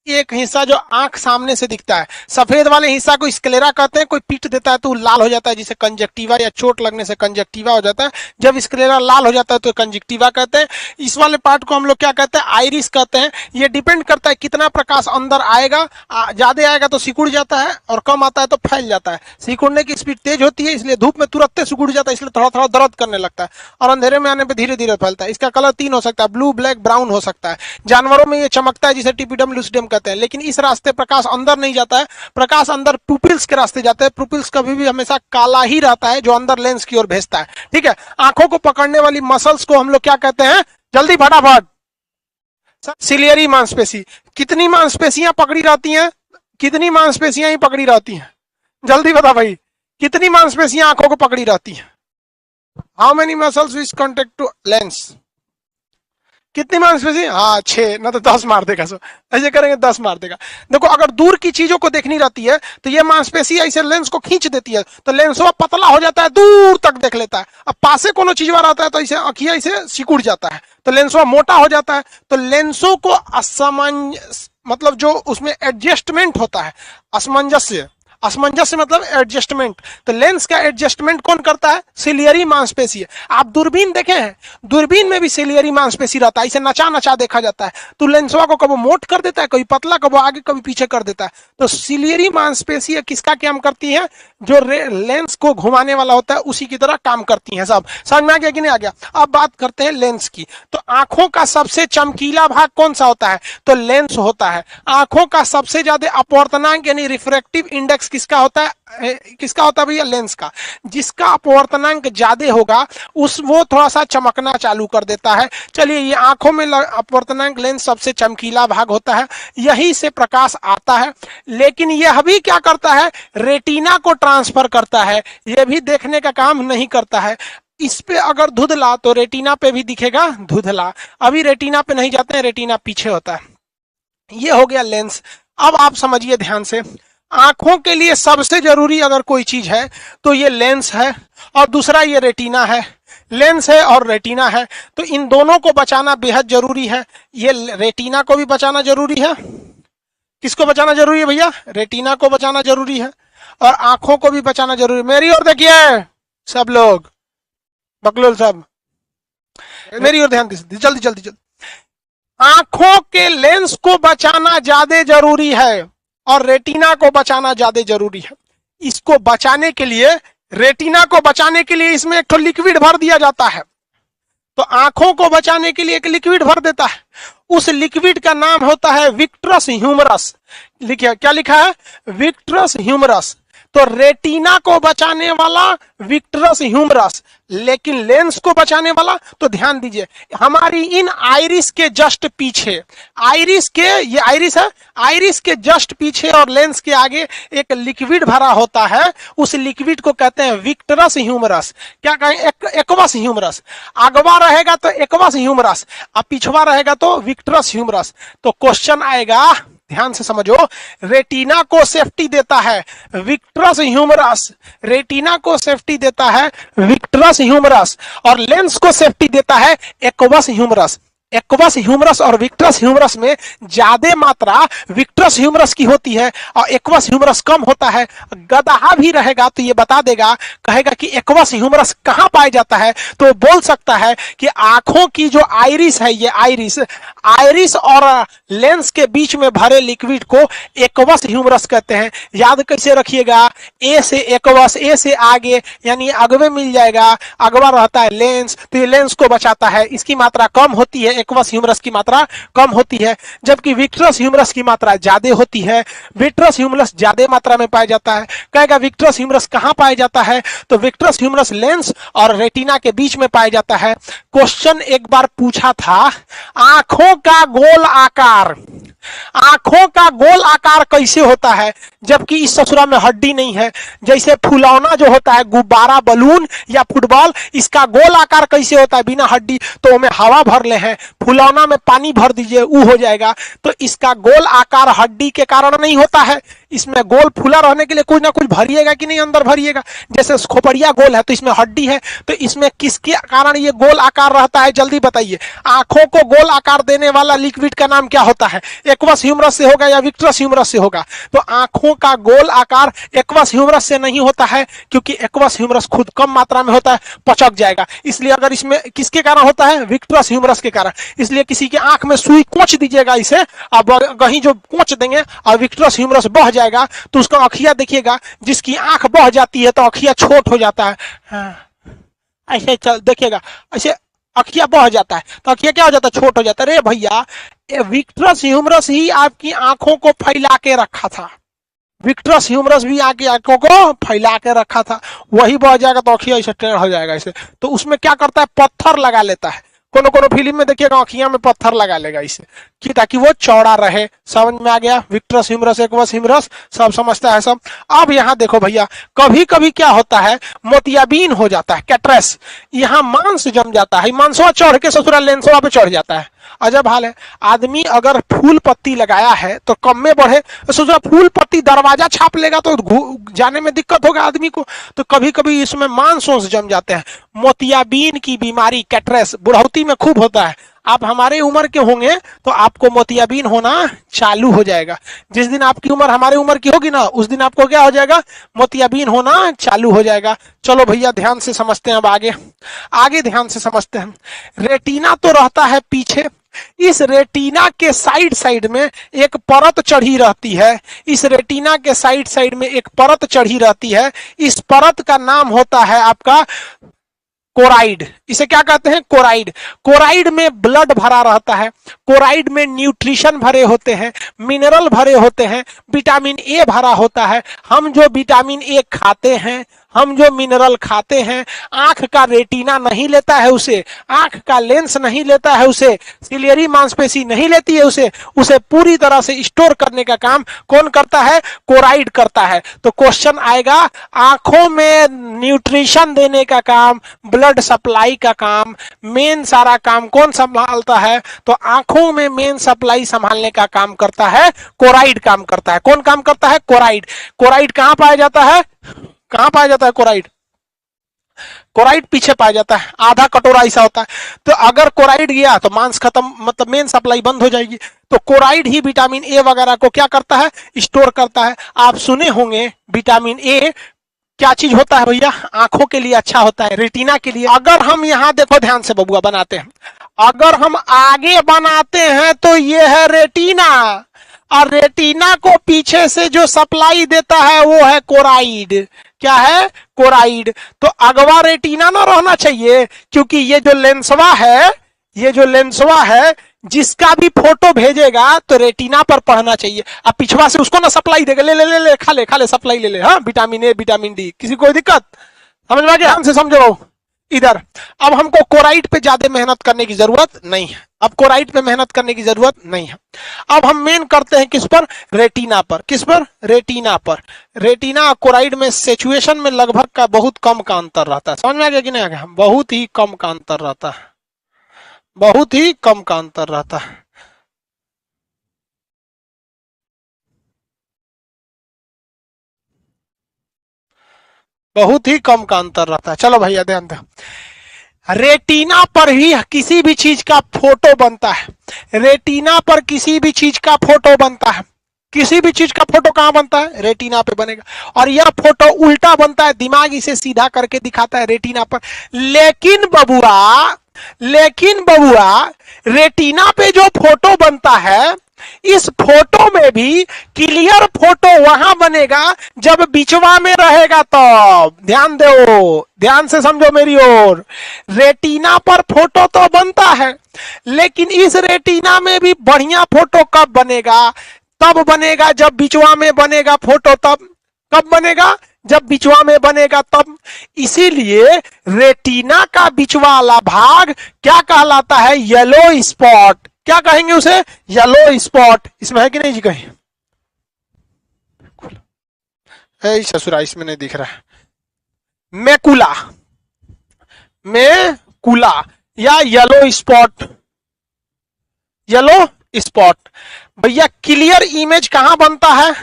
एक हिस्सा जो आंख सामने से दिखता है, सफेद वाले हिस्सा को स्क्लेरा कहते हैं। कोई पीट देता है तो लाल हो जाता है, जिसे कंजक्टिवा या चोट लगने से कंजक्टिवा हो जाता है। जब स्क्लेरा लाल हो जाता है तो कंजक्टिवा कहते हैं। इस वाले पार्ट को हम लोग क्या कहते हैं, आइरिस कहते हैं। ये डिपेंड करता है कितना प्रकाश अंदर आएगा, ज्यादा आएगा तो सिकुड़ जाता है और कम आता है तो फैल जाता है। सिकुड़ने की स्पीड तेज होती है, इसलिए धूप में तुरंत सिकुड़ जाता है, इसलिए थोड़ा थोड़ा दर्द करने लगता है, और अंधेरे में आने पर धीरे धीरे फैलता है। इसका कलर 3 हो सकता है, ब्लू, ब्लैक, ब्राउन हो सकता है। जानवरों में ये चमकता है, जिसे टिपिडम लूसिडम कहते हैं। लेकिन इस रास्ते प्रकाश अंदर नहीं जाता है, प्रकाश अंदर पुपिल्स के रास्ते जाता है। पुपिल्स कभी भी हमेशा काला ही रहता है, जो अंदर लेंस की ओर भेजता है। ठीक है, आंखों को पकड़ने वाली मसल्स को हम लोग क्या कहते हैं, जल्दी फटाफट, सिलियरी मांसपेशी। कितनी मांसपेशियां पकड़ी रहती हैं, कितनी मांसपेशियां ही पकड़ी रहती हैं, जल्दी बता भाई, कितनी मांसपेशियां आंखों को पकड़ी रहती हैं? How many muscles which contact to lens? कितनी मांसपेशी? हाँ 6, ना तो 10 मार देगा। सो ऐसे करेंगे 10 मार देगा। देखो, अगर दूर की चीजों को देखनी रहती है तो ये मांसपेशी ऐसे लेंस को खींच देती है, तो लेंसवा पतला हो जाता है, दूर तक देख लेता है। अब पासे कोनो चीज रहता है तो इसे अखिया इसे सिकुड़ जाता है, तो लेंसवा मोटा हो जाता है। तो लेंसों को असमंजस, मतलब जो उसमें एडजस्टमेंट होता है, असमंजस्य, असमंजस्य मतलब एडजस्टमेंट। तो लेंस का एडजस्टमेंट कौन करता है? सिलियरी मांसपेशी है। आप दूरबीन देखे हैं, दूरबीन में भी सिलियरी मांसपेशी रहता है, इसे नचा नचा देखा जाता है। तो लेंसवा को कभी मोट कर देता है, कभी पतला, कभी आगे कभी पीछे कर देता है। तो सिलियरी मांसपेशी किसका काम करती है? जो लेंस को घुमाने वाला होता है उसी की तरह काम करती है। सब समझ में आ गया कि नहीं आ गया? अब बात करते हैं लेंस की। तो आंखों का सबसे चमकीला भाग कौन सा होता है? तो लेंस होता है। आंखों का सबसे ज्यादा अपवर्तनांक यानी रिफ्रैक्टिव इंडेक्स किसका होता है? किसका होता है भैया? लेंस का। जिसका अपवर्तनांक ज्यादा होगा वो थोड़ा सा चमकना चालू कर देता है। चलिए, ये आंखों में अपवर्तनांक लेंस सबसे चमकीला भाग होता है, यही से प्रकाश आता है। लेकिन यह भी क्या करता है? रेटिना को ट्रांसफर करता है। यह भी देखने का काम नहीं करता है। इस पे अगर धुंधला तो रेटिना पे भी दिखेगा धुंधला। अभी रेटिना पे नहीं जाते हैं, रेटिना पीछे होता है। ये हो गया लेंस। अब आप समझिए ध्यान से, आंखों के लिए सबसे जरूरी अगर कोई चीज है तो ये लेंस है, और दूसरा ये रेटिना है। लेंस है और रेटिना है, तो इन दोनों को बचाना बेहद जरूरी है। ये रेटिना को भी बचाना जरूरी है। किसको बचाना जरूरी है भैया? रेटिना को बचाना जरूरी है, और आंखों को भी बचाना जरूरी है। मेरी ओर देखिए सब लोग, बकलोल साहब मेरी ओर ध्यान दीजिए, जल्दी जल्दी जल्दी। आंखों के लेंस को बचाना ज्यादा जरूरी है और रेटिना को बचाना ज्यादा जरूरी है। इसको बचाने के लिए, रेटिना को बचाने के लिए इसमें एक तो लिक्विड भर दिया जाता है। तो आंखों को बचाने के लिए एक लिक्विड भर देता है, उस लिक्विड का नाम होता है विट्रस ह्यूमरस। लिखिए, क्या लिखा है? Vitreous humerus. तो रेटिना को बचाने वाला विट्रस ह्यूमरस, लेकिन लेंस को बचाने वाला, तो ध्यान दीजिए, हमारी इन आइरिस के जस्ट पीछे, आइरिस के, ये आइरिस है, आइरिस के जस्ट पीछे और लेंस के आगे एक लिक्विड भरा होता है। उस लिक्विड को कहते हैं विट्रस ह्यूमरस। क्या कहें? Aqueous humour. अगवा रहेगा तो एक्वस ह्यूमरस, और पिछवा रहेगा तो विट्रस ह्यूमरस। तो क्वेश्चन आएगा, ध्यान से समझो, रेटिना को सेफ्टी देता है विट्रस ह्यूमरस, रेटिना को सेफ्टी देता है विट्रस ह्यूमरस, और लेंस को सेफ्टी देता है एक्वस ह्यूमरस। एक्वस ह्यूमरस और विट्रस ह्यूमरस में ज्यादा मात्रा विट्रस ह्यूमरस की होती है और एक्वस ह्यूमरस कम होता है। गदहा भी रहेगा तो ये बता देगा, कहेगा कि एक्वस ह्यूमरस कहां पाया जाता है, तो बोल सकता है कि आंखों की जो आइरिस है, ये आइरिस और लेंस के बीच में भरे लिक्विड को एक्वस ह्यूमरस कहते हैं। याद कैसे रखिएगा? ए से एक्वस, ए से आगे, यानी अगवे मिल जाएगा, अगवा रहता है लेंस, तो ये लेंस को बचाता है। इसकी मात्रा कम होती है, एक्वस ह्यूमरस की मात्रा कम होती है, जबकि विट्रस ह्यूमरस की मात्रा ज्यादा होती है। विट्रस ह्यूमरस ज्यादा मात्रा में पाया जाता है। कहेगा विट्रस ह्यूमरस कहां पाया जाता है, तो विट्रस ह्यूमरस लेंस और रेटिना के बीच में पाया जाता है। क्वेश्चन एक बार पूछा था, आंखों का गोल आकार, आंखों का गोल आकार कैसे होता है जबकि इस ससुरा में हड्डी नहीं है? जैसे फुलौना जो होता है, गुब्बारा, बलून या फुटबॉल, इसका गोल आकार कैसे होता है बिना हड्डी? तो में हवा भर ले हैं, फुलौना में पानी भर दीजिए, वो हो जाएगा। तो इसका गोल आकार हड्डी के कारण नहीं होता है, इसमें गोल फूला रहने के लिए कुछ ना कुछ भरिएगा कि नहीं, अंदर भरिएगा। जैसे खोपड़िया गोल है तो इसमें हड्डी है, तो इसमें किसके कारण ये गोल आकार रहता है, जल्दी बताइए। आंखों को गोल आकार देने वाला लिक्विड का नाम क्या होता है? एक्वस ह्यूमरस से होगा या विट्रस ह्यूमरस से होगा? तो आंखों का गोल आकार एक्वस ह्यूमरस से नहीं होता है, क्योंकि एक्वस ह्यूमरस खुद कम मात्रा में होता है, पचक जाएगा। इसलिए अगर इसमें किसके कारण होता है? विट्रस ह्यूमरस के कारण। इसलिए किसी के आंख में सुई कोच दीजिएगा इसे, अब कहीं जो कोच देंगे और विट्रस ह्यूमरस बह जाएगा तो उसका अखिया देखिएगा, जिसकी आंख बह जाती है तो अखिया छोट हो जाता है। हाँ, ऐसे चल देखिएगा, ऐसे अखिया बह जाता है तो अखिया क्या हो जाता है? छोट हो जाता है। अरे भैया, विट्रस ह्यूमरस ही आपकी आंखों को फैला के रखा था, विट्रस ह्यूमरस भी आके आंखों को फैला के रखा था, वही बह जाएगा तो अखिया ऐसे टेढ़ हो जाएगा इसे। तो उसमें क्या करता है? पत्थर लगा लेता है। कोनो कोनो फिल्म में देखिएगा अखियां में पत्थर लगा लेगा इसे, कि ताकि वो चौड़ा रहे। समझ में आ गया? विट्रस ह्यूमरस, एक्वस ह्यूमरस, सब समझता है सब। अब यहाँ देखो भैया, कभी कभी क्या होता है? मोतियाबिंद हो जाता है, कैटरेस। यहाँ मांस जम जाता है, मांसवा चढ़ के ससुराल लेंसवा पे चढ़ जाता है। अजब हाल है। आदमी अगर फूल पत्ती लगाया है तो कम में बढ़े, सोचा फूल पत्ती दरवाजा छाप लेगा तो जाने में दिक्कत होगा आदमी को। तो कभी कभी इसमें मांसों जम जाते हैं। मोतियाबिंद की बीमारी, कैटरेस, बुढ़ौती में खूब होता है। आप हमारे उम्र के होंगे तो आपको मोतियाबिंद होना चालू हो जाएगा। जिस दिन आपकी उम्र हमारे उम्र की होगी ना, उस दिन आपको क्या हो जाएगा? मोतियाबिंद होना चालू हो जाएगा। चलो भैया ध्यान से समझते हैं, अब आगे आगे ध्यान से समझते हैं। रेटिना तो रहता है पीछे, इस रेटिना के साइड साइड में एक परत चढ़ी रहती है। इस रेटिना के साइड साइड में एक परत चढ़ी रहती है। इस परत का नाम होता है आपका कोराइड। इसे क्या कहते हैं? कोराइड। कोराइड में ब्लड भरा रहता है, कोराइड में न्यूट्रिशन भरे होते हैं, मिनरल भरे होते हैं, विटामिन ए भरा होता है। हम जो विटामिन ए खाते हैं, हम जो मिनरल खाते हैं, आंख का रेटिना नहीं लेता है उसे, आंख का लेंस नहीं लेता है उसे, सिलियरी मांसपेशी नहीं लेती है उसे। उसे पूरी तरह से स्टोर करने का काम कौन करता है? कोराइड करता है। तो क्वेश्चन आएगा, आंखों में न्यूट्रिशन देने का काम, ब्लड सप्लाई का काम, मेन सारा काम कौन संभालता है? तो आंखों में मेन सप्लाई संभालने का काम करता है कोराइड, काम करता है। कौन काम करता है? कोराइड। कोराइड कहां पाया जाता है? कहां पाया जाता है कोराइड? कोराइड पीछे पाया जाता है, आधा कटोरा ऐसा होता है। तो अगर कोराइड गया तो मांस खत्म, मतलब मेन सप्लाई बंद हो जाएगी। तो कोराइड ही विटामिन ए वगैरह को क्या करता है? स्टोर करता है। आप सुने होंगे विटामिन ए क्या चीज होता है भैया? आंखों के लिए अच्छा होता है, रेटिना के लिए। अगर हम यहां देखो ध्यान से बबुआ बनाते हैं, अगर हम आगे बनाते हैं तो ये है रेटिना, और रेटिना को पीछे से जो सप्लाई देता है वो है कोराइड। क्या है? कोराइड। तो अगवा रेटिना ना रहना चाहिए, क्योंकि ये जो लेंसवा है, ये जो लेंसवा है, जिसका भी फोटो भेजेगा तो रेटिना पर पढ़ना चाहिए। अब पिछवा से उसको ना सप्लाई देगा, ले ले ले ले, खा ले सप्लाई ले ले, हाँ, विटामिन ए, विटामिन डी, किसी कोई दिक्कत? समझ में आ गया? ध्यान से समझो इधर। अब हमको कोराइड पे ज्यादा मेहनत करने की जरूरत नहीं है, अब कोराइड पे मेहनत करने की जरूरत नहीं है। अब हम मेन करते हैं किस पर? रेटिना पर। किस पर? रेटिना पर। रेटिना कोराइड में सिचुएशन में लगभग का बहुत कम का अंतर रहता है। समझ में आ गया कि नहीं आ गया? बहुत ही कम का अंतर रहता है, बहुत ही कम का अंतर रहता है। बहुत ही कम का अंतर रहता है। चलो भैया ध्यान दो, रेटिना पर ही किसी भी चीज का फोटो बनता है, रेटिना पर किसी भी चीज का फोटो बनता है। किसी भी चीज का फोटो कहां बनता है? रेटिना पे बनेगा। और यह फोटो उल्टा बनता है, दिमाग इसे सीधा करके दिखाता है रेटिना पर। लेकिन बबुआ रेटिना पे जो फोटो बनता है, इस फोटो में भी क्लियर फोटो वहां बनेगा जब बिचवा में रहेगा। तो ध्यान दो, ध्यान से समझो मेरी ओर। रेटिना पर फोटो तो बनता है, लेकिन इस रेटिना में भी बढ़िया फोटो कब बनेगा? तब बनेगा जब बिचवा में बनेगा फोटो। तब कब बनेगा? जब बिचवा में बनेगा तब। इसीलिए रेटिना का बिचवा वाला भाग क्या कहलाता है? Yellow spot. क्या कहेंगे उसे? Yellow spot. इसमें है कि नहीं जी कहीं? ससुरा इसमें नहीं दिख रहा है। मैकुला, मैकुला या येलो स्पॉट, येलो स्पॉट। भैया क्लियर इमेज कहां बनता है?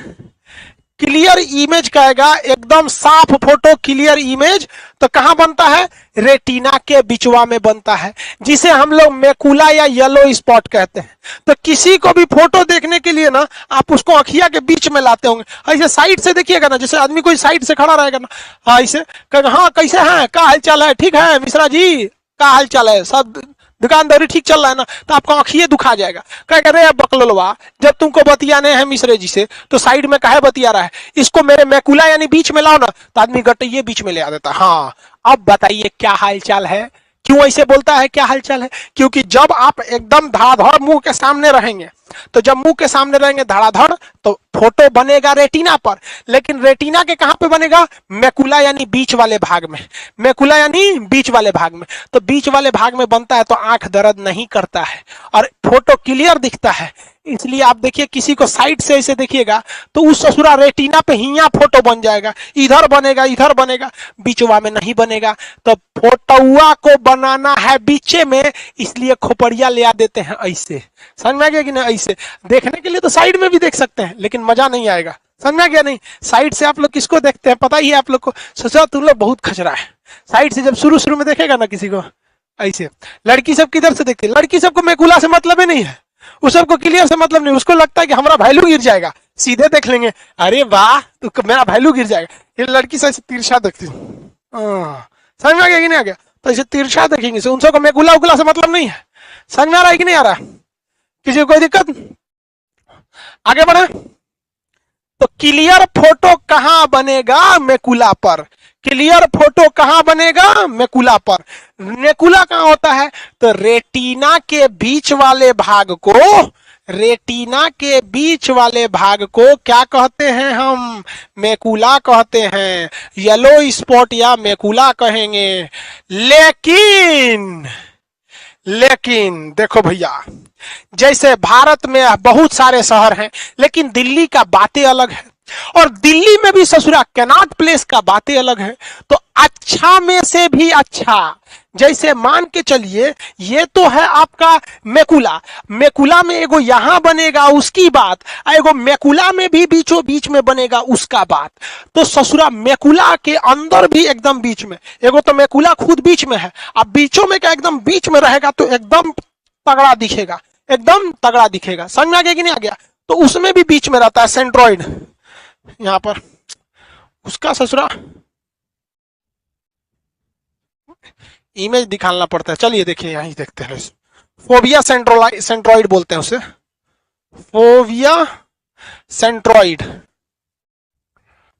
क्लियर इमेज कहेगा, एकदम साफ फोटो, क्लियर इमेज, तो कहां बनता है? रेटिना के बिचवा में बनता है, जिसे हम लोग मैकुला या येलो स्पॉट कहते हैं। तो किसी को भी फोटो देखने के लिए ना आप उसको आँखिया के बीच में लाते होंगे, ऐसे साइड से देखिएगा ना, जैसे आदमी कोई साइड से खड़ा रहेगा ना, हाँ ऐसे कहेगा, हाँ कैसे हैं, क्या हाल चाल है, ठीक है मिश्रा जी, क्या हाल चाल है, सब दुकानदारी ठीक चल रहा है ना, तो आपको आँखिए दुखा जाएगा, कहेगा रे बकलोलवा, जब तुमको बतियाने हैं मिश्रे जी से तो साइड में काहे बतिया रहा है, इसको मेरे मैकुला यानी बीच में लाओ ना, तो आदमी गटइये बीच में ले आ देता। हाँ अब बताइए क्या हाल चाल है, क्यों ऐसे बोलता है क्या हाल चाल है? क्योंकि जब आप एकदम धड़ाधड़ मुंह के सामने रहेंगे, तो जब मुंह के सामने रहेंगे धड़ाधड़, तो फोटो बनेगा रेटिना पर, लेकिन रेटिना के कहां पे बनेगा? मैकुला यानी बीच वाले भाग में, मैकुला यानी बीच वाले भाग में। तो बीच वाले भाग में बनता है तो आंख दर्द नहीं करता है और फोटो क्लियर दिखता है। इसलिए आप देखिए किसी को साइड से ऐसे देखिएगा तो उस ससुरा रेटिना पे हिया फोटो बन जाएगा, इधर बनेगा, बीचवा में नहीं बनेगा। तो फोटोआ को बनाना है बीचे में, इसलिए खोपड़िया ले आ देते हैं ऐसे, समझ में आ गया कि नहीं? ऐसे देखने के लिए तो साइड में भी देख सकते हैं, लेकिन मजा नहीं आएगा, समझ में आ गया नहीं? साइड से आप लोग किसको देखते हैं पता ही है आप लोग को, सोचा तुम लोग बहुत खचरा है। साइड से जब शुरू में देखेगा ना किसी को ऐसे, लड़की सब किधर से देखती है? लड़की सबको मैकुला से मतलब ही नहीं है, उस सबको क्लियर से मतलब नहीं, उसको लगता है कि हमारा वैल्यू गिर जाएगा, सीधे देख लेंगे, अरे वाह तो मेरा वैल्यू गिर जाएगा। ये लड़की से ऐसे तिरछा देखती है, समझ में आ गया कि नहीं आ गया? तो ऐसे तिरछा देखेंगे से, उन सबको मैकुला उकुला से मतलब नहीं है। समझ में आ रहा है कि नहीं आ रहा? किसी को कोई दिक्कत? आगे बढ़े। तो क्लियर फोटो कहां बनेगा? मैकुला पर। क्लियर फोटो कहां बनेगा? मैकुला पर। मैकुला कहां होता है? तो रेटिना के बीच वाले भाग को, रेटिना के बीच वाले भाग को क्या कहते हैं हम? मैकुला कहते हैं, येलो स्पॉट या मैकुला कहेंगे। लेकिन देखो भैया, जैसे भारत में बहुत सारे शहर हैं, लेकिन दिल्ली का बातें अलग है, और दिल्ली में भी ससुरा कैनॉट प्लेस का बातें अलग है। तो अच्छा में से भी अच्छा, जैसे मान के चलिए ये तो है आपका मैकुला, मैकुला में एगो यहां बनेगा उसकी बात, एगो मैकुला में भी बीचों बीच में बनेगा उसका बात। तो ससुरा मैकुला के अंदर भी एकदम बीच में, एगो तो मैकुला खुद बीच में है, अब बीचों में का एकदम बीच में रहेगा तो एकदम तगड़ा दिखेगा, एकदम तगड़ा दिखेगा। समझ में आ गया कि नहीं आ गया? तो उसमें भी बीच में रहता है सेंट्रॉइड, यहां पर उसका ससुरा इमेज दिखाना पड़ता है। चलिए देखिए यहीं देखते हैं, फोविया सेंट्रॉइड बोलते हैं उसे, fovea centroid,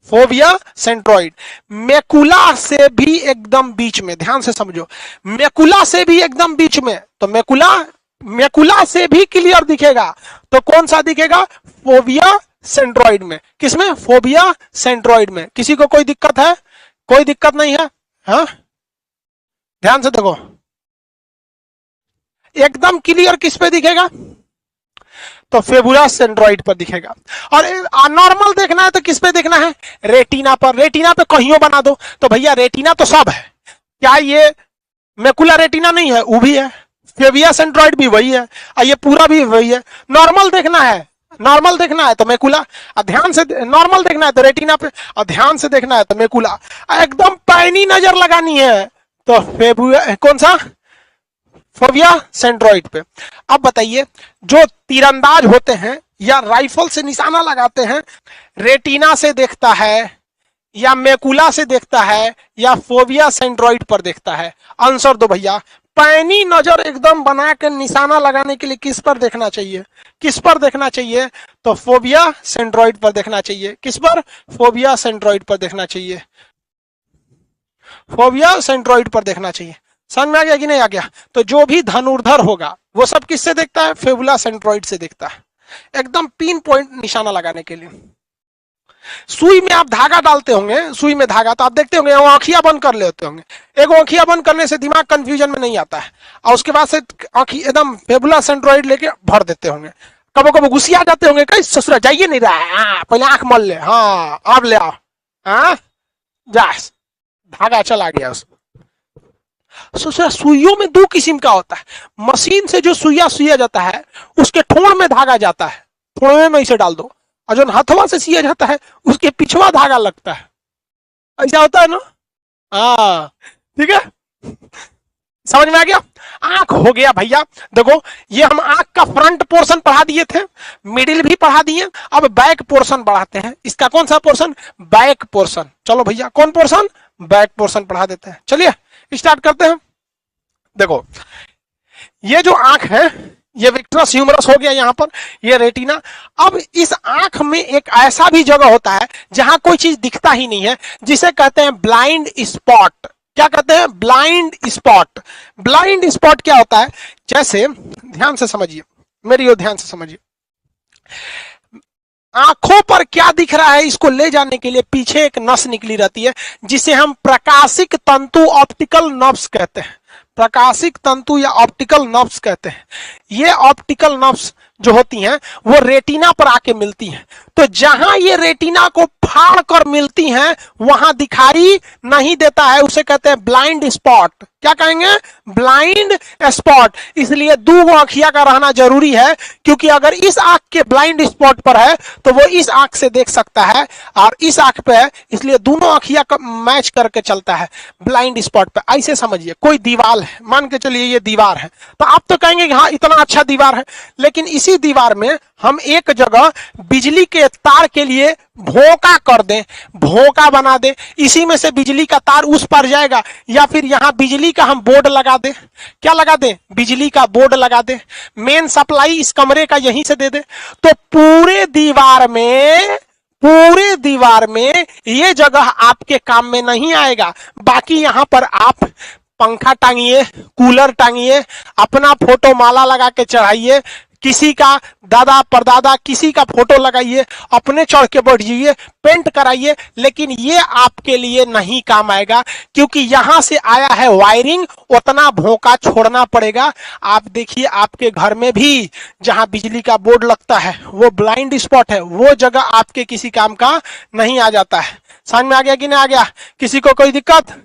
fovea centroid. Macula से भी एकदम बीच में, ध्यान से समझो, मैकुला से भी एकदम बीच में। तो मैकुला से भी क्लियर दिखेगा, तो कौन सा दिखेगा? फोविया सेंट्रॉइड में। किसमें? फोविया सेंट्रॉइड में। किसी को कोई दिक्कत है? कोई दिक्कत नहीं है? हाँ ध्यान से देखो, एकदम क्लियर किस पे दिखेगा? तो फेबुला सेंट्रॉइड पर दिखेगा। और नॉर्मल देखना है तो किस पे देखना है? रेटिना पर। रेटिना पे कहीं बना दो। तो भैया रेटिना तो सब है, क्या ये मैकुला रेटिना नहीं है? वो भी है, फेविया सेंट्रॉइड भी वही है, और ये पूरा भी वही है। नॉर्मल देखना है, नॉर्मल देखना है तो मैकुला, ध्यान से नॉर्मल देखना है तो रेटिना पे, और ध्यान से देखना है तो मैकुला। एकदम पैनी नजर लगानी है तो फेबुला, कौन सा? फोविया सेंट्रॉइड पे। अब बताइए, जो तीरंदाज होते हैं या राइफल से निशाना लगाते हैं, रेटिना से देखता है या मैकुला से देखता है या फोविया सेंट्रॉइड पर देखता है? आंसर दो भैया। पैनी नजर एकदम बना के निशाना लगाने के लिए किस पर देखना चाहिए? किस पर देखना चाहिए? तो फोविया सेंट्रॉइड पर देखना चाहिए। किस पर? फोविया सेंट्रॉइड पर देखना चाहिए, फोविया सेंट्रॉइड पर देखना चाहिए। समझ में आ गया कि नहीं आ गया? तो जो भी धनुर्धर होगा वो सब किससे देखता है? फेबुला सेंट्रॉइड से देखता है, एकदम पिन पॉइंट निशाना लगाने के लिए। सुई में आप धागा डालते होंगे, सुई में धागा, तो आप देखते होंगे वो आंखियां बंद कर लेते होंगे। एक आंखियां बंद करने से दिमाग कंफ्यूजन में नहीं आता है, और उसके बाद से आंखी एकदम फेबुला सेंट्रॉइड लेके भर देते होंगे। कबो कबो गुस्सिया जाते होंगे, कहीं ससुरा जाइए नहीं रहा है, पहले आंख मल ले, हाँ अब ले आओ, हाँ जा, धागा चला गया उसको। ससुरा सुइयों में दो किस्म का होता है, मशीन से जो सुइया सुइया जाता है उसके ठोड़ में धागा जाता है, ठोड़वे में इसे डाल दो, और जो हथवा से सिया जाता है उसके पिछवा धागा लगता है, ऐसा होता है ना। हाँ ठीक है, समझ में आ गया। आंख हो गया भैया, देखो ये हम आंख का फ्रंट पोर्शन पढ़ा दिए थे, मिडिल भी पढ़ा दिए, अब बैक पोर्शन बढ़ाते हैं। इसका कौन सा पोर्शन, बैक पोर्शन। चलो भैया कौन पोर्शन, बैक पोर्शन पढ़ा देते हैं। चलिए स्टार्ट करते हैं। देखो ये जो आंख है ये विट्रस ह्यूमरस हो गया, यहां पर ये रेटिना। अब इस आंख में एक ऐसा भी जगह होता है जहां कोई चीज दिखता ही नहीं है, जिसे कहते हैं ब्लाइंड स्पॉट। क्या कहते हैं, ब्लाइंड स्पॉट। ब्लाइंड स्पॉट क्या होता है, जैसे ध्यान से समझिए, मेरी ओर ध्यान से समझिए। आंखों पर क्या दिख रहा है, इसको ले जाने के लिए पीछे एक नस निकली रहती है जिसे हम प्रकाशिक तंतु ऑप्टिकल नर्व्स कहते हैं। प्रकाशिक तंतु या ऑप्टिकल नर्व्स कहते हैं। ये ऑप्टिकल नर्व्स जो होती हैं वो रेटिना पर आके मिलती हैं। तो जहां ये रेटिना को फाड़ कर मिलती हैं वहां दिखाई नहीं देता है, उसे कहते हैं ब्लाइंड स्पॉट। क्या कहेंगे, ब्लाइंड स्पॉट। इसलिए दो आंखिया का रहना जरूरी है, क्योंकि अगर इस आंख के ब्लाइंड स्पॉट पर है तो वो इस आंख से देख सकता है, और इस आंख पे है इसलिए दोनों आंखिया का मैच करके चलता है ब्लाइंड स्पॉट पे। ऐसे समझिए, कोई दीवार है, मान के चलिए ये दीवार है, तो आप तो कहेंगे कि हाँ इतना अच्छा दीवार है, लेकिन इसी दीवार में हम एक जगह बिजली के तार के लिए भोंका कर दें, भोंका बना दें, इसी में से बिजली का तार उस पर जाएगा, या फिर यहां बिजली का हम बोर्ड लगा दें। क्या लगा दें, बिजली का बोर्ड लगा दें, मेन सप्लाई इस कमरे का यहीं से दे दें, तो पूरे दीवार में ये जगह आपके काम में नहीं आएगा। बाकी यहां पर आप पंखा टांगिए, कूलर टांगिए, अपना फोटो माला लगा के चढ़ाइए, किसी का दादा परदादा किसी का फोटो लगाइए, अपने चढ़ के बैठ जाइए, पेंट कराइए, लेकिन ये आपके लिए नहीं काम आएगा, क्योंकि यहां से आया है वायरिंग, उतना भोंका छोड़ना पड़ेगा। आप देखिए आपके घर में भी जहां बिजली का बोर्ड लगता है वो ब्लाइंड स्पॉट है, वो जगह आपके किसी काम का नहीं आ जाता है। समझ में आ गया कि नहीं आ गया, किसी को कोई दिक्कत,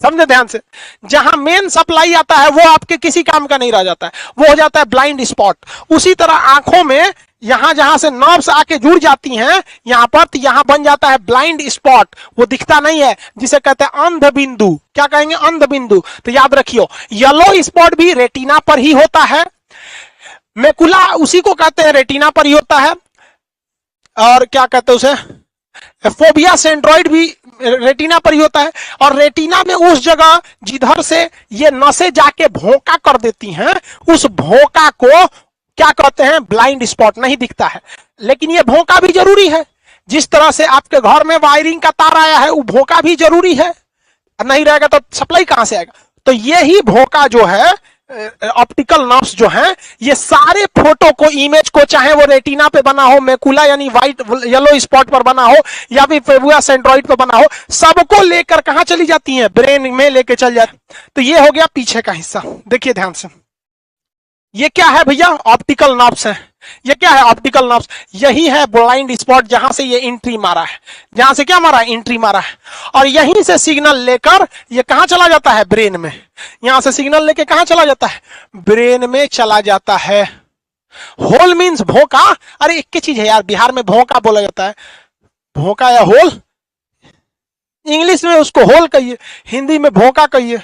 समझे ध्यान से। जहां मेन सप्लाई आता है वो आपके किसी काम का नहीं रह जाता है, वो हो जाता है ब्लाइंड स्पॉट। उसी तरह आंखों में यहां जहां से नर्व्स आके जुड़ जाती हैं यहां पर, तो यहां बन जाता है ब्लाइंड स्पॉट, वो दिखता नहीं है, जिसे कहते हैं अंध बिंदु। क्या कहेंगे, अंध बिंदु। तो याद रखियो येलो स्पॉट भी रेटिना पर ही होता है, मैकुला उसी को कहते हैं रेटिना पर ही होता है, और क्या कहते हैं उसे, फोबिया सेंट्रॉइड भी रेटिना पर ही होता है। और रेटिना में उस जगह जिधर से ये नसें जाके भोंका कर देती हैं, उस भोंका को क्या कहते हैं, ब्लाइंड स्पॉट। नहीं दिखता है, लेकिन ये भोंका भी जरूरी है। जिस तरह से आपके घर में वायरिंग का तार आया है वो भोंका भी जरूरी है, नहीं रहेगा तो सप्लाई कहां से आएगा। तो ये ही भोंका जो है, ऑप्टिकल नर्व्स जो हैं, ये सारे फोटो को, इमेज को, चाहे वो रेटिना पे बना हो, मैकुला यानी व्हाइट येलो स्पॉट पर बना हो, या फिर फेबुआ सेंट्रॉइड पर बना हो, सबको लेकर कहां चली जाती हैं, ब्रेन में लेकर चल जाती। तो ये हो गया पीछे का हिस्सा। देखिए ध्यान से, ये क्या है भैया, ऑप्टिकल नर्व्स है। ये क्या है, ऑप्टिकल नर्व्स। यही है ब्लाइंड स्पॉट, जहां से ये एंट्री मारा है, जहां से क्या मारा है, एंट्री मारा है। और यहीं से सिग्नल लेकर ये कहां चला जाता है, ब्रेन में। यहां से सिग्नल लेके कहां चला जाता है, ब्रेन में चला जाता है। होल मीन्स भोंका। अरे एक ही चीज है यार, बिहार में भोंका बोला जाता है, भोंका या होल, इंग्लिश में उसको होल कहिए, हिंदी में भोंका कहिए।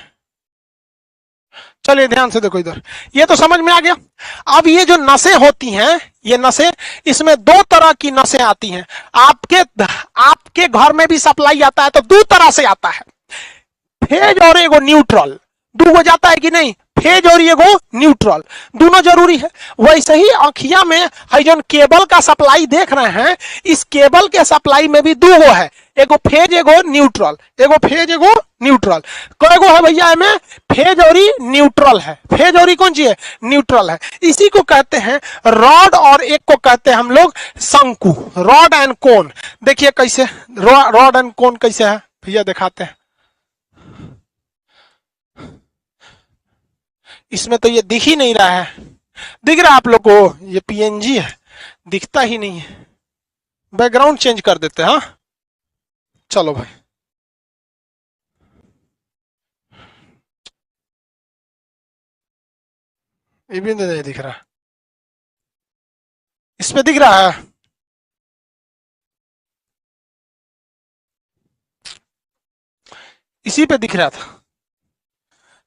चलिए ध्यान से देखो इधर, ये तो समझ में आ गया। अब ये जो नसें होती हैं, ये नसें, इसमें दो तरह की नसें आती हैं। आपके घर में भी सप्लाई आता है तो दो तरह से आता है, फेज और एगो न्यूट्रल। दो जाता है कि नहीं, फेज और एगो न्यूट्रल, दोनों जरूरी है। वैसे ही आंखिया में जो केबल का सप्लाई देख रहे हैं, इस केबल के सप्लाई में भी दो है, एगो फेज एगो न्यूट्रल, एगो फेज एगो न्यूट्रल। कौन है भैया में, फेज और न्यूट्रल है। फेज और कौन सी है, न्यूट्रल है। इसी को कहते हैं रॉड, और एक को कहते हैं हम लोग शंकु, रॉड एंड कोन। देखिए कैसे रॉड एंड कोन कैसे है भैया, दिखाते हैं। इसमें तो ये दिख ही नहीं रहा है, दिख रहा है आप लोग को, ये पीएनजी है, दिखता ही नहीं है। बैकग्राउंड चेंज कर देते हैं। हाँ चलो भाई, ये भी नहीं दिख रहा, इसमें दिख रहा है। इसी पे दिख रहा था।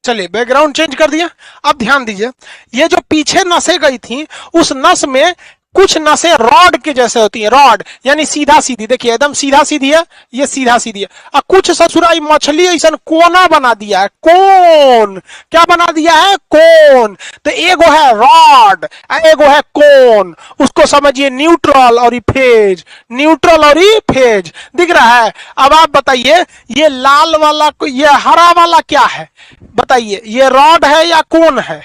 चलिए बैकग्राउंड चेंज कर दिया। अब ध्यान दीजिए, ये जो पीछे नसें गई थी उस नस में कुछ नसें रॉड के जैसे होती हैं, रॉड यानी सीधा सीधी, देखिए एकदम सीधा सीधी है, ये सीधा सीधी है। और कुछ ससुराई मछली ऐसा कोना बना दिया है, कोन क्या बना दिया है, कोन। तो एगो है रॉड, एगो है कोन, उसको समझिए न्यूट्रल और फेज, न्यूट्रल और फेज दिख रहा है। अब आप बताइए ये लाल वाला, ये हरा वाला क्या है बताइए, ये रॉड है या कोन है,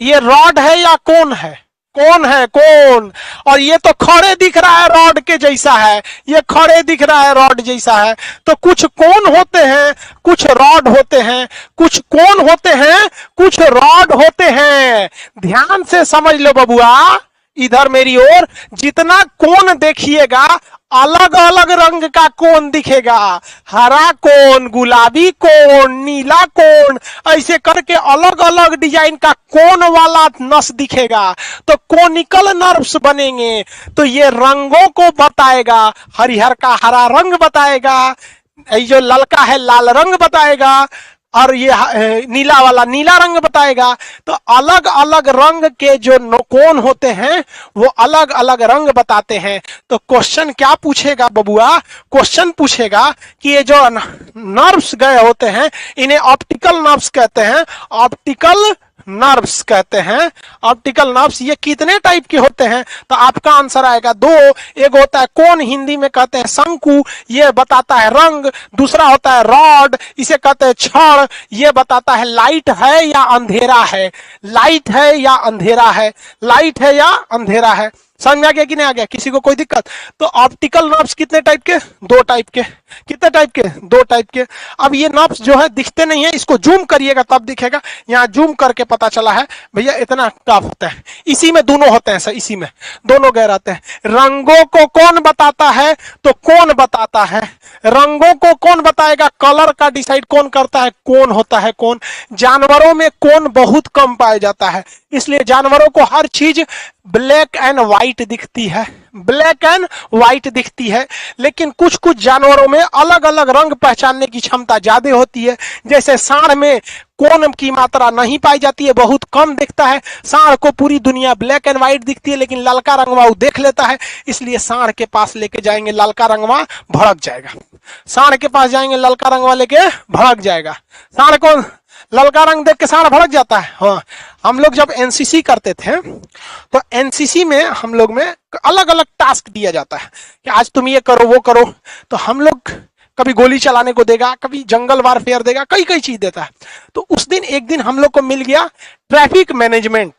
ये रॉड है या कोन है, कौन है, कौन। और ये तो खड़े दिख रहा है, रॉड के जैसा है, ये खड़े दिख रहा है, रॉड जैसा है। तो कुछ कौन होते हैं, कुछ रॉड होते हैं, कुछ कौन होते हैं, कुछ रॉड होते हैं। ध्यान से समझ लो बबुआ, इधर मेरी ओर, जितना कोन देखिएगा अलग अलग रंग का कोन दिखेगा, हरा कोन, गुलाबी कोन, नीला कोन, ऐसे करके अलग अलग डिजाइन का कोन वाला नस दिखेगा। तो कोनिकल नर्व्स बनेंगे, तो ये रंगों को बताएगा, हरिहर का हरा रंग बताएगा, ये जो ललका है लाल रंग बताएगा, और ये नीला वाला नीला रंग बताएगा। तो अलग अलग रंग के जो कोन होते हैं वो अलग अलग रंग बताते हैं। तो क्वेश्चन क्या पूछेगा बबुआ, क्वेश्चन पूछेगा कि ये जो नर्व्स गए होते हैं इन्हें ऑप्टिकल नर्व्स कहते हैं, ऑप्टिकल नर्व्स कहते हैं। ऑप्टिकल नर्व्स ये कितने टाइप के होते हैं, तो आपका आंसर आएगा दो। एक होता है कोन, हिंदी में कहते हैं शंकु, ये बताता है रंग। दूसरा होता है रॉड, इसे कहते हैं छड़, ये बताता है लाइट है या अंधेरा है, लाइट है या अंधेरा है, लाइट है या अंधेरा है। समझ में आ गया कि नहीं आ गया, किसी को कोई दिक्कत। तो ऑप्टिकल नर्व्स कितने टाइप के, दो टाइप के। कितने टाइप के, दो टाइप के। अब ये नर्व्स जो है दिखते नहीं है, इसको जूम करिएगा तब दिखेगा। यहाँ जूम करके पता चला है भैया इतना टफ होता है, इसी में दोनों होते हैं सर, इसी में दोनों गए रहते हैं। रंगों को कौन बताता है, तो कौन बताता है। रंगों को कौन बताएगा, कलर का डिसाइड कौन करता है, कौन होता है कौन। जानवरों में कौन बहुत कम पाया जाता है, इसलिए जानवरों को हर चीज ब्लैक एंड व्हाइट दिखती है, ब्लैक एंड व्हाइट दिखती है। लेकिन कुछ कुछ जानवरों में अलग अलग रंग पहचानने की क्षमता ज्यादा होती है। जैसे सांड में कोन की मात्रा नहीं पाई जाती है, बहुत कम दिखता है। सांड को पूरी दुनिया ब्लैक एंड व्हाइट दिखती है, लेकिन ललका रंगवा वो देख लेता है, इसलिए सांड के पास लेके जाएंगे ललका रंगवा भड़क जाएगा। सांड के पास जाएंगे ललका रंगवा लेके भड़क जाएगा। सांड को ललका रंग देख के सांड भड़क जाता है। हाँ, हम लोग जब एनसीसी करते थे तो एनसीसी में हम लोग में अलग अलग टास्क दिया जाता है कि आज तुम ये करो वो करो। तो हम लोग कभी गोली चलाने को देगा, कभी जंगल वारफेयर देगा, कई कई चीज देता है। तो उस दिन एक दिन हम लोग को मिल गया ट्रैफिक मैनेजमेंट,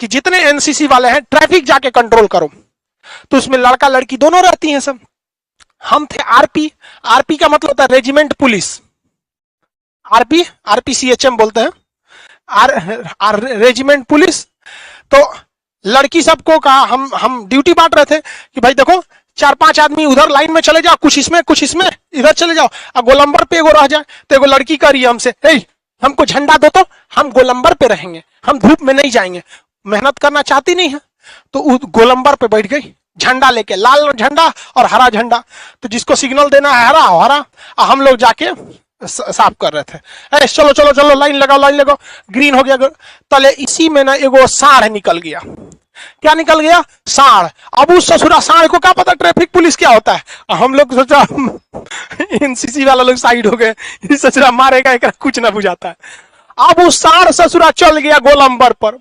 कि जितने एनसीसी वाले हैं ट्रैफिक जाके कंट्रोल करो। तो उसमें लड़का लड़की दोनों रहती हैं सब। हम थे आरपी, आरपी का मतलब होता है रेजिमेंट पुलिस, आरपी आरपीसीएचएम बोलते हैं, रेजिमेंट पुलिस। तो लड़की सबको कहा, हम ड्यूटी बांट रहे थे कि भाई देखो 4-5 आदमी उधर लाइन में चले जाओ, कुछ इसमें इधर चले जाओ, और गोलंबर पे एगो रह जाए। तो एगो लड़की कह रही है हमसे, हमको झंडा दो, तो हम गोलंबर पे रहेंगे, हम धूप में नहीं जाएंगे, मेहनत करना चाहती नहीं है। तो गोलंबर पे बैठ गई झंडा लेके, लाल झंडा और हरा झंडा। तो जिसको सिग्नल देना है हरा हरा, हम लोग जाके साफ कर रहे थे। चलो चलो चलो लाइन लगाओ, ग्रीन हो गया तले। इसी में ना एगो सांड निकल गया। क्या निकल गया, सांड। अब उस ससुरा सांड को क्या पता ट्रैफिक पुलिस क्या होता है। हम लोग सोचा एनसीसी वाला लोग साइड हो गए, ससुरा मारेगा, एक कुछ ना बुझाता है। अब उस सांड ससुरा चल गया गोलंबर पर,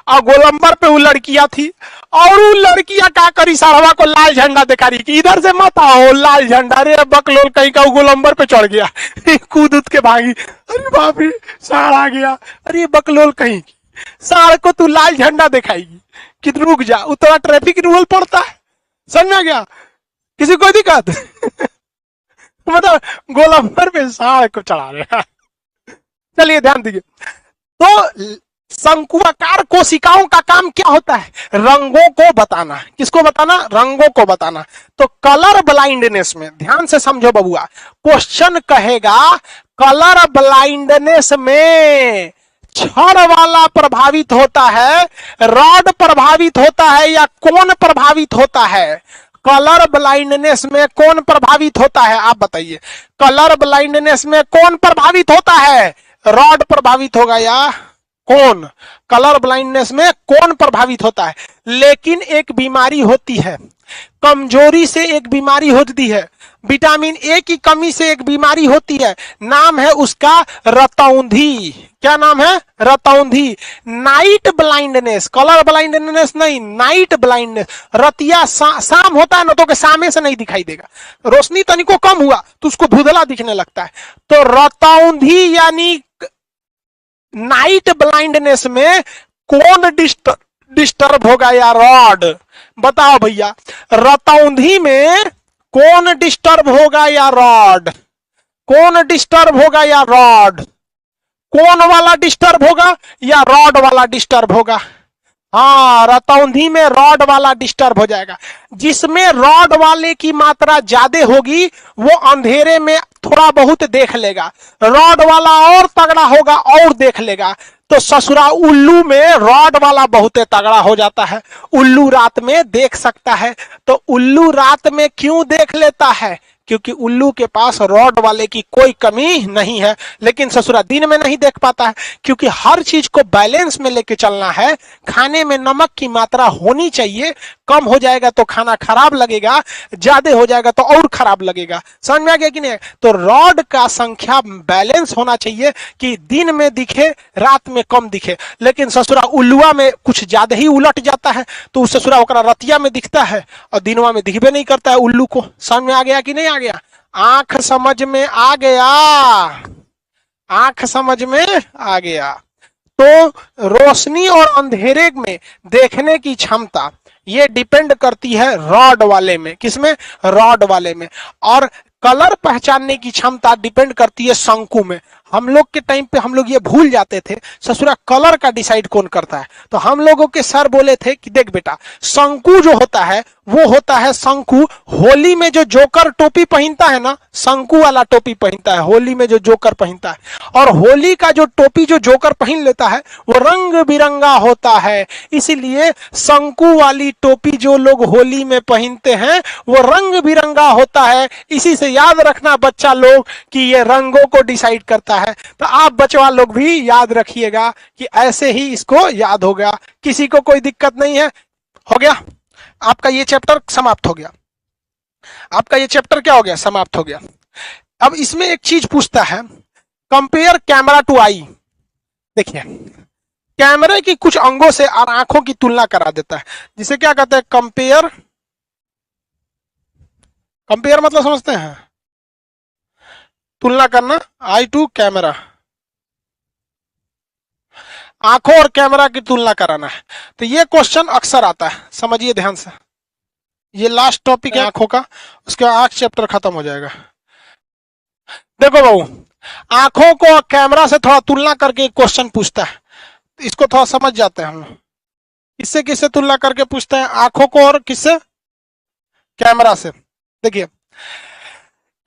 और गोलंबर पे वो लड़कियां थी, और वो लड़कियां क्या करी, साढ़वा को लाल झंडा दिखा रही कि इधर से मत आओ, लाल झंडा। अरे बकलोल कहीं का गोलंबर पे चढ़ गया, कूद के भागी। अरे बाप रे, सांड आ गया। अरे बकलोल कहीं की, सांड को तू लाल झंडा दिखाएगी कि रुक जा, उतना ट्रैफिक रूल पड़ता है। समझ में आ गया, किसी को दिक्कत मतलब गोलंबर पे सांड को चढ़ा रहे। चलिए ध्यान दीजिए। तो शंकुआकार कोशिकाओं का काम क्या होता है, रंगों को बताना। किसको बताना, रंगों को बताना। तो कलर ब्लाइंडनेस में ध्यान से समझो बबुआ, क्वेश्चन कहेगा कलर ब्लाइंडनेस में छड़ वाला प्रभावित होता है, रॉड प्रभावित होता है, या कोन प्रभावित होता है। कलर ब्लाइंडनेस में कौन प्रभावित होता है? आप बताइए, कलर ब्लाइंडनेस में कौन प्रभावित होता है? रॉड प्रभावित होगा या कौन? कलर ब्लाइंडनेस में कौन प्रभावित होता है? लेकिन एक बीमारी होती है, कमजोरी से एक बीमारी होती है, विटामिन ए की कमी से एक बीमारी होती है, नाम है उसका रतौंधी। क्या नाम है? रतौंधी। नाइट ब्लाइंडनेस, कलर ब्लाइंडनेस नहीं, नाइट ब्लाइंडनेस। रतिया शाम होता है ना, तो के सामने से नहीं दिखाई देगा, रोशनी तनिको कम हुआ तो उसको धुंधला दिखने लगता है। तो रतौंधी यानी नाइट ब्लाइंडनेस में कौन डिस्टर्ब होगा या रॉड? बताओ भैया, रतौंधी में कौन डिस्टर्ब होगा या रॉड? कौन डिस्टर्ब होगा या रॉड? कौन वाला डिस्टर्ब होगा या रॉड वाला डिस्टर्ब होगा? हाँ, रतौंधी में रॉड वाला डिस्टर्ब हो जाएगा। जिसमें रॉड वाले की मात्रा ज्यादा होगी वो अंधेरे में थोड़ा बहुत देख लेगा, रॉड वाला और तगड़ा होगा और देख लेगा। तो ससुरा उल्लू में रॉड वाला बहुत तगड़ा हो जाता है, उल्लू रात में देख सकता है। तो उल्लू रात में क्यों देख लेता है? क्योंकि उल्लू के पास रॉड वाले की कोई कमी नहीं है। लेकिन ससुरा दिन में नहीं देख पाता है, क्योंकि हर चीज को बैलेंस में लेके चलना है। खाने में नमक की मात्रा होनी चाहिए, कम हो जाएगा तो खाना खराब लगेगा, ज्यादा हो जाएगा तो और खराब लगेगा। समझ में आ गया कि नहीं? तो रॉड का संख्या बैलेंस होना चाहिए कि दिन में दिखे, रात में कम दिखे। लेकिन ससुरा उल्लुआ में कुछ ज्यादा ही उलट जाता है, तो उस ससुरा ओकरा रतिया में दिखता है और दिनवा में दिखबे नहीं करता है उल्लू को। समझ में आ गया कि नहीं आ गया? आंख समझ में आ गया? आंख समझ में आ गया। तो रोशनी और अंधेरे में देखने की क्षमता ये डिपेंड करती है रॉड वाले में। किसमें? रॉड वाले में। और कलर पहचानने की क्षमता डिपेंड करती है शंकु में। हम लोग के टाइम पे हम लोग ये भूल जाते थे, ससुरा कलर का डिसाइड कौन करता है? तो हम लोगों के सर बोले थे कि देख बेटा, शंकु जो होता है वो होता है शंकु। होली में जो जोकर टोपी पहनता है ना, शंकु वाला टोपी पहनता है होली में जो जोकर पहनता है। और होली का जो टोपी जो जोकर पहन लेता है वो रंग बिरंगा होता है, इसीलिए शंकु वाली टोपी जो लोग होली में पहनते हैं वो रंग बिरंगा होता है। इसी से याद रखना बच्चा लोग कि ये रंगों को डिसाइड करता है। तो आप बचवा लोग भी याद रखिएगा कि ऐसे ही इसको याद होगा। किसी को कोई दिक्कत नहीं है? हो गया आपका ये चैप्टर समाप्त हो गया। आपका ये चैप्टर क्या हो गया? समाप्त हो गया। अब इसमें एक चीज पूछता है, कंपेयर कैमरा टू आई। देखिए, कैमरे की कुछ अंगों से और आंखों की तुलना करा देता है, जिसे क्या कहते हैं? कंपेयर। कंपेयर मतलब समझते हैं? तुलना करना, आई टू कैमरा, आंखों और कैमरा की तुलना कराना है। तो ये क्वेश्चन अक्सर आता है, समझिए ध्यान से। ये लास्ट टॉपिक है आंखों का, उसके बाद आंख चैप्टर खत्म हो जाएगा। देखो बाबू, आंखों को और कैमरा से थोड़ा तुलना करके क्वेश्चन पूछता है, तो इसको थोड़ा समझ जाते हैं हम लोग। इससे किससे तुलना करके पूछते हैं? आंखों को और किससे? कैमरा से। देखिए,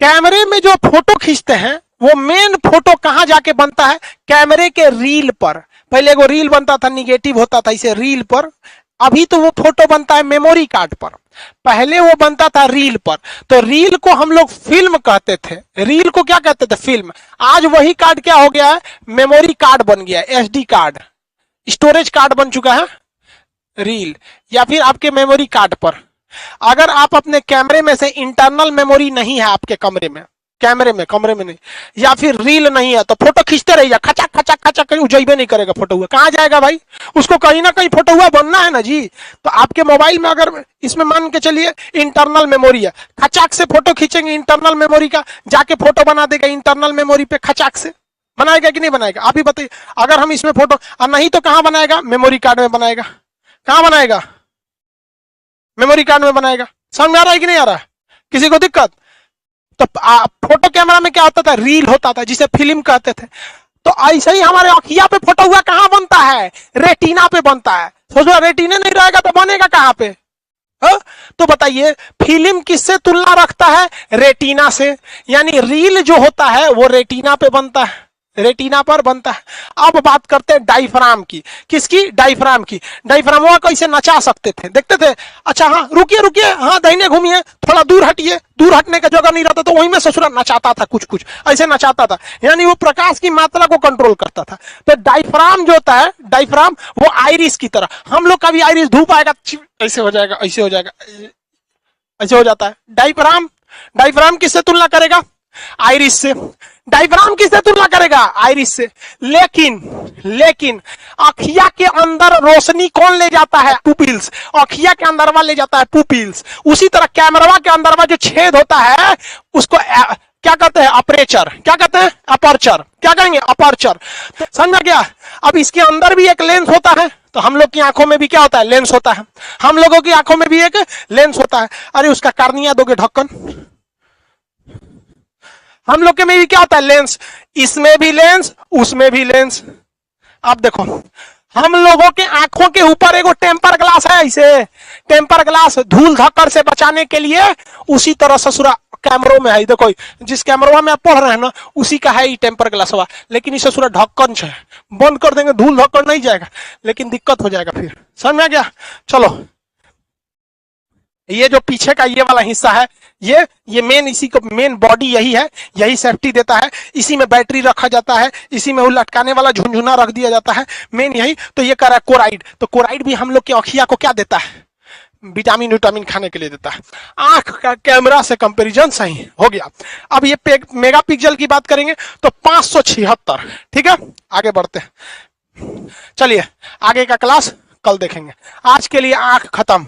कैमरे में जो फोटो खींचते हैं वो मेन फोटो कहां जाके बनता है? कैमरे के रील पर। पहले वो रील बनता था, निगेटिव होता था, इसे रील पर। अभी तो वो फोटो बनता है मेमोरी कार्ड पर, पहले वो बनता था रील पर। तो रील को हम लोग फिल्म कहते थे। रील को क्या कहते थे? फिल्म। आज वही कार्ड क्या हो गया है? मेमोरी कार्ड बन गया, एसडी कार्ड, स्टोरेज कार्ड बन चुका है रील, या फिर आपके मेमोरी कार्ड पर। अगर आप अपने कैमरे में से इंटरनल मेमोरी नहीं है आपके कमरे में, कैमरे में नहीं, या फिर रील नहीं है, तो फोटो खींचते रहिए, खचक खचक खचक, कहीं उजैबे नहीं करेगा फोटो हुआ। कहां जाएगा भाई? उसको कहीं ना कहीं फोटो हुआ बनना है ना जी। तो आपके मोबाइल में अगर इसमें मान के चलिए इंटरनल मेमोरी है, खचाक से फोटो खींचेंगे इंटरनल मेमोरी का, जाके फोटो बना देगा इंटरनल मेमोरी पे। खचाक से बनाएगा कि नहीं बनाएगा? आप ही बताइए। अगर हम इसमें फोटो, और नहीं तो कहां बनाएगा? मेमोरी कार्ड में बनाएगा। कहां बनाएगा? मेमोरी कार्ड में बनाएगा। समझ में आ रहा है कि नहीं आ रहा है? किसी को दिक्कत? तो फोटो कैमरा में क्या होता था? रील होता था, जिसे फिल्म कहते थे। तो ऐसे ही हमारे अखिया पे फोटो हुआ कहां बनता है? रेटिना पे बनता है। सोचो, रेटिना नहीं रहेगा तो बनेगा कहां पे? तो बताइए, फिल्म किससे तुलना रखता है? रेटिना से। यानी रील जो होता है वो रेटिना पे बनता है। रेटिना पर बनता है। अब बात करते हैं डायफ्राम की। किसकी? डायफ्राम की। डायफ्राम वो कैसे नचा सकते थे, देखते थे। अच्छा हाँ, रुकिए रुकिए, हाँ दाहिने घूमिए, थोड़ा दूर हटिए, दूर हटने का जगह नहीं रहता तो वहीं में ससुरा नचाता था, कुछ कुछ ऐसे नचाता था, यानी वो प्रकाश की मात्रा को कंट्रोल करता था। तो डायफ्राम जो होता है, डायफ्राम वो आइरिस की तरह, हम लोग का भी आइरिस धूप आएगा ऐसे हो जाएगा, ऐसे हो जाएगा, ऐसे हो जाता है। डायफ्राम, डायफ्राम किससे तुलना करेगा? आइरिस से। डायफ्राम किससे तुलना करेगा? आइरिस से। लेकिन अखिया के अंदर रोशनी कौन ले जाता है? पुपिल्स। अखिया के अंदर ले जाता है पुपिल्स। उसी तरह कैमरा के अंदर जो छेद होता है उसको क्या कहते हैं? अपर्चर। क्या कहते हैं? अपर्चर। क्या कहेंगे? अपर्चर। तो समझ गया? अब इसके अंदर भी एक लेंस होता है, तो हम लोग की आंखों में भी क्या होता है? लेंस होता है। हम लोगों की आंखों में भी एक लेंस होता है। अरे उसका कार्निया दोगे ढक्कन? हम लोग के में भी क्या होता है? लेंस। इसमें भी लेंस, उसमें भी लेंस। अब देखो, हम लोगों के आंखों के ऊपर एगो टेम्पर ग्लास है, ऐसे टेम्पर ग्लास धूल धक्कर से बचाने के लिए। उसी तरह ससुरा कैमरों में है, देखो जिस कैमरा में आप पढ़ रहे हैं ना उसी का है ये टेम्पर ग्लास हुआ, लेकिन इस ससुरा ढक्कन है, बंद कर देंगे धूल धक्कर नहीं जाएगा, लेकिन दिक्कत हो जाएगा फिर। समझ में आ गया? चलो, ये जो पीछे का ये वाला हिस्सा है, ये मेन, इसी को मेन बॉडी यही है, यही सेफ्टी देता है। इसी में बैटरी रखा जाता है, इसी में वो लटकाने वाला झुनझुना रख दिया जाता है, मेन यही। तो ये कह रहा है कोराइड, तो कोराइड भी हम लोग की अखिया को क्या देता है? विटामिन विटामिन खाने के लिए देता है। आंख का कैमरा से कंपैरिजन सही हो गया। अब ये मेगा पिक्सल की बात करेंगे तो 576। ठीक है, आगे बढ़ते हैं। चलिए आगे का क्लास कल देखेंगे। आज के लिए आंख खत्म।